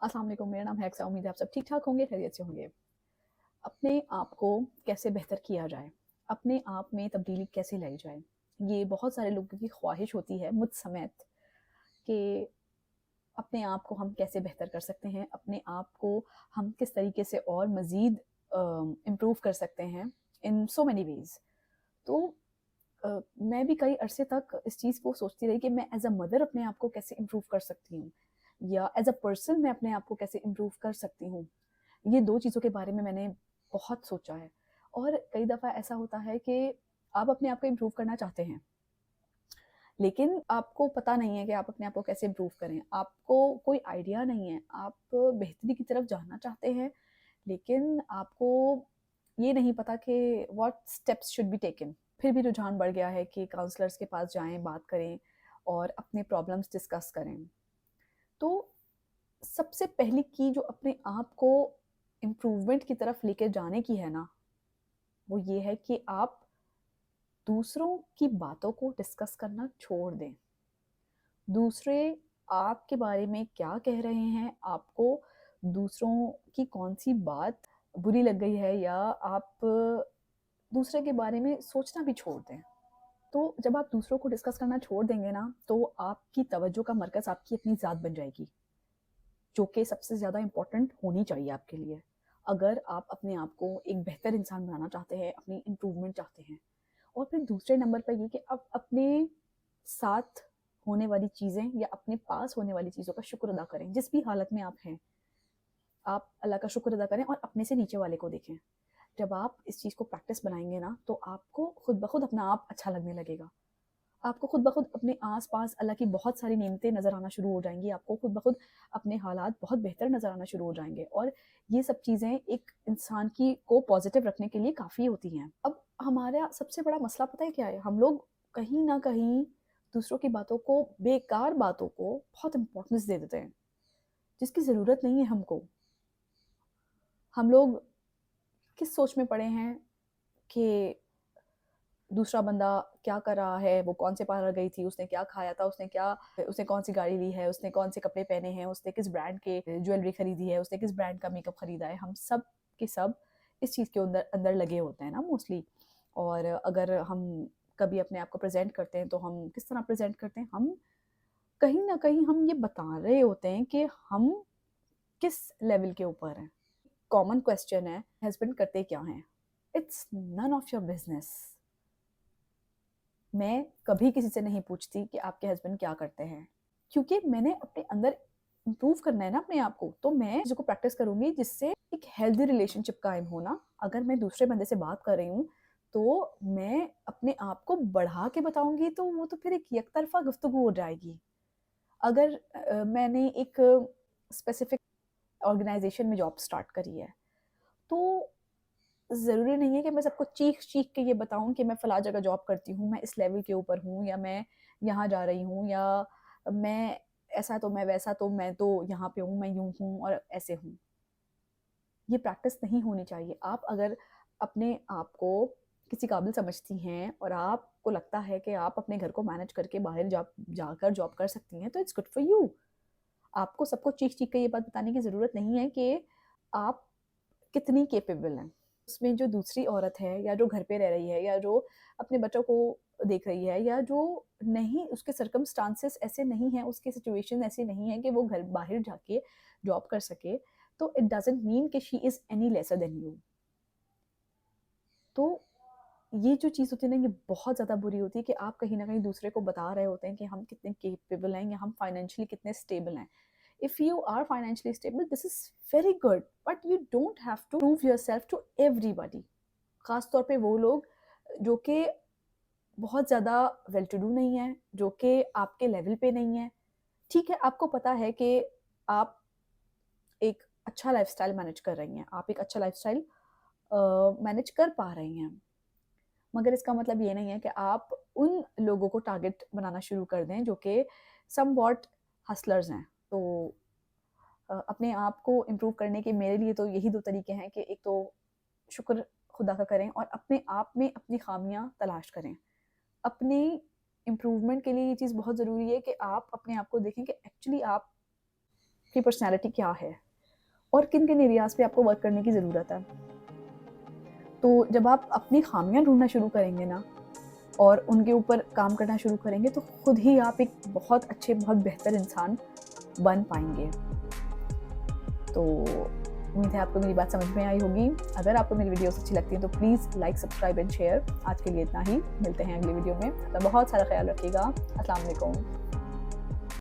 अस्सलाम वालेकुम, मेरा नाम है अक्सा। उम्मीद है आप सब ठीक-ठाक होंगे, खैरियत से होंगे। अपने आप को कैसे बेहतर किया जाए? अपने आप में तब्दीली कैसे लाई जाए? ये बहुत सारे लोगों की ख्वाहिश होती है, मुझ समेत, कि अपने आप को हम कैसे बेहतर कर सकते हैं, अपने आप को हम किस तरीके से और मज़ीद इम्प्रूव कर सकते हैं इन सो मेनी वेज़। तो मैं भी कई अरसे तक इस चीज़ को सोचती रही कि मैं एज़ अ मदर अपने आप को कैसे इम्प्रूव कर सकती हूँ, या एज़ अ पर्सन मैं अपने आप को कैसे इम्प्रूव कर सकती हूँ। ये 2 चीज़ों के बारे में मैंने बहुत सोचा है। और कई दफ़ा ऐसा होता है कि आप अपने आप को इम्प्रूव करना चाहते हैं, लेकिन आपको पता नहीं है कि आप अपने आप को कैसे इम्प्रूव करें। आपको कोई आइडिया नहीं है, आप बेहतरी की तरफ जाना चाहते हैं, लेकिन आपको ये नहीं पता कि what steps should be taken. फिर भी रुझान बढ़ गया है कि काउंसलर्स के पास जाएँ, बात करें और अपने प्रॉब्लम्स डिस्कस करें। तो सबसे पहली की जो अपने आप को इम्प्रूवमेंट की तरफ लेके जाने की है ना, वो ये है कि आप दूसरों की बातों को डिस्कस करना छोड़ दें। दूसरे आपके बारे में क्या कह रहे हैं, आपको दूसरों की कौन-सी बात बुरी लग गई है, या आप दूसरे के बारे में सोचना भी छोड़ दें। तो जब आप दूसरों को डिस्कस करना छोड़ देंगे ना, तो आपकी तवज्जो का मरकज़ आपकी अपनी ज़ात बन जाएगी, जो कि सबसे ज़्यादा इम्पोर्टेंट होनी चाहिए आपके लिए। अगर आप अपने आप को एक बेहतर इंसान बनाना चाहते हैं, अपनी इम्प्रूवमेंट चाहते हैं। और फिर दूसरे नंबर पर ये कि आप अपने साथ होने वाली चीज़ें या अपने पास होने वाली चीज़ों का शुक्र अदा करें। जिस भी हालत में आप हैं, आप अल्लाह का शुक्र अदा करें और अपने से नीचे वाले को देखें। जब आप इस चीज़ को प्रैक्टिस बनाएँगे ना, तो आपको खुद ब खुद अपना आप अच्छा लगने लगेगा। आपको खुद ब खुद अपने आस-पास अल्लाह की बहुत सारी नेमतें नज़र आना शुरू हो जाएँगी। आपको खुद ब खुद अपने हालात बहुत बेहतर नज़र आना शुरू हो जाएँगे, और ये सब चीज़ें एक इंसान की को पॉज़िटिव रखने के लिए काफ़ी होती हैं। अब हमारा सबसे बड़ा मसला पता है क्या है? हम लोग कहीं न कहीं दूसरों की बातों को, बेकार बातों को बहुत इम्पोर्टेंस दे देते हैं, जिसकी ज़रूरत नहीं है हमको। हम लोग किस सोच में पड़े हैं कि दूसरा बंदा क्या कर रहा है, वो कौन से पार्लर गई थी, उसने क्या खाया था, उसने कौन-सी गाड़ी ली है, उसने कौन से कपड़े पहने हैं, उसने किस ब्रांड के ज्वेलरी खरीदी है, उसने किस ब्रांड का मेकअप खरीदा है। हम सब के सब इस चीज़ के अंदर अंदर लगे होते हैं ना मोस्टली। और अगर हम कभी अपने आप को प्रेज़ेंट करते हैं, तो हम किस तरह प्रेज़ेंट करते हैं? हम कहीं न कहीं हम ये बता रहे होते हैं कि हम किस लेवल के ऊपर हैं। कॉमन क्वेश्चन है, हस्बैंड करते क्या हैं? It's none of your business. मैं कभी किसी से नहीं पूछती कि आपके हस्बैंड क्या करते हैं, क्योंकि मैंने अपने अंदर इम्प्रूव करना है ना अपने आप को, तो मैं चीज़ों को प्रैक्टिस करूँगी जिससे एक हेल्दी रिलेशनशिप कायम हो ना। अगर मैं दूसरे बंदे से बात कर रही हूँ, तो मैं अपने आप को बढ़ा के बताऊँगी, तो वो तो फिर एक एकतरफ़ा गुफ्तगू हो जाएगी। अगर मैंने एक स्पेसिफ़िक ऑर्गनाइज़ेशन में जॉब स्टार्ट करी है, तो ज़रूरी नहीं है कि मैं सबको चीख-चीख के ये बताऊँ कि मैं फ़लाँ जगह जॉब करती हूँ, मैं इस लेवल के ऊपर हूँ, या मैं यहाँ जा रही हूँ, या मैं ऐसा तो मैं वैसा तो मैं तो यहाँ पे हूँ, मैं यूँ हूँ और ऐसे हूँ। ये प्रैक्टिस नहीं होनी चाहिए। आप अगर अपने आप को किसी काबिल समझती हैं और आपको लगता है कि आप अपने घर को मैनेज करके बाहर जाकर जॉब कर सकती हैं, तो इट्स गुड फॉर यू। आपको सबको चीख-चीख के ये बात बताने की ज़रूरत नहीं है कि आप कितनी कैपेबल हैं। उसमें जो दूसरी औरत है, या जो घर पे रह रही है, या जो अपने बच्चों को देख रही है, या जो नहीं, उसके सर्कमस्टांसेस ऐसे नहीं हैं, उसकी सिचुएशन ऐसी नहीं है कि वो घर बाहर जाके जॉब कर सके, तो इट डज़न्ट मीन कि she is any lesser than you. तो ये जो चीज़ होती है ना, ये बहुत ज़्यादा बुरी होती है कि आप कहीं न कहीं दूसरे को बता रहे होते हैं कि हम कितने कैपेबल हैं, या हम फाइनेंशियली कितने स्टेबल हैं। If you are financially stable, this is very good, but you don't have to prove yourself to everybody. खास तौर पे वो लोग जो कि बहुत ज़्यादा वेल टू डू नहीं है, जो कि आपके लेवल पे नहीं है। ठीक है, आपको पता है कि आप एक अच्छा लाइफ़स्टाइल मैनेज कर रही हैं, आप एक अच्छा लाइफ़स्टाइल मैनेज कर पा रही हैं। मगर इसका मतलब ये नहीं है कि आप उन लोगों को टारगेट बनाना शुरू कर दें जो कि समवॉट हस्लर्स हैं। तो अपने आप को इम्प्रूव करने के मेरे लिए तो यही 2 तरीके हैं कि एक तो शुक्र खुदा का करें, और अपने आप में अपनी ख़ामियाँ तलाश करें। अपने इम्प्रूवमेंट के लिए ये चीज़ बहुत ज़रूरी है कि आप अपने आप को देखें कि एक्चुअली आप आपकी पर्सनैलिटी क्या है और किन किन एरियाज़ पे आपको वर्क करने की ज़रूरत है। तो जब आप अपनी खामियां ढूंढना शुरू करेंगे ना और उनके ऊपर काम करना शुरू करेंगे तो खुद ही आप एक बहुत अच्छे, बहुत बेहतर इंसान बन पाएंगे। तो उम्मीद है आपको मेरी बात समझ में आई होगी। अगर आपको मेरी वीडियोस अच्छी लगती हैं तो please like, subscribe and share. आज के लिए इतना ही, मिलते हैं अगली वीडियो में। अपना बहुत सारा ख्याल रखिएगा। अस्सलाम वालेकुम।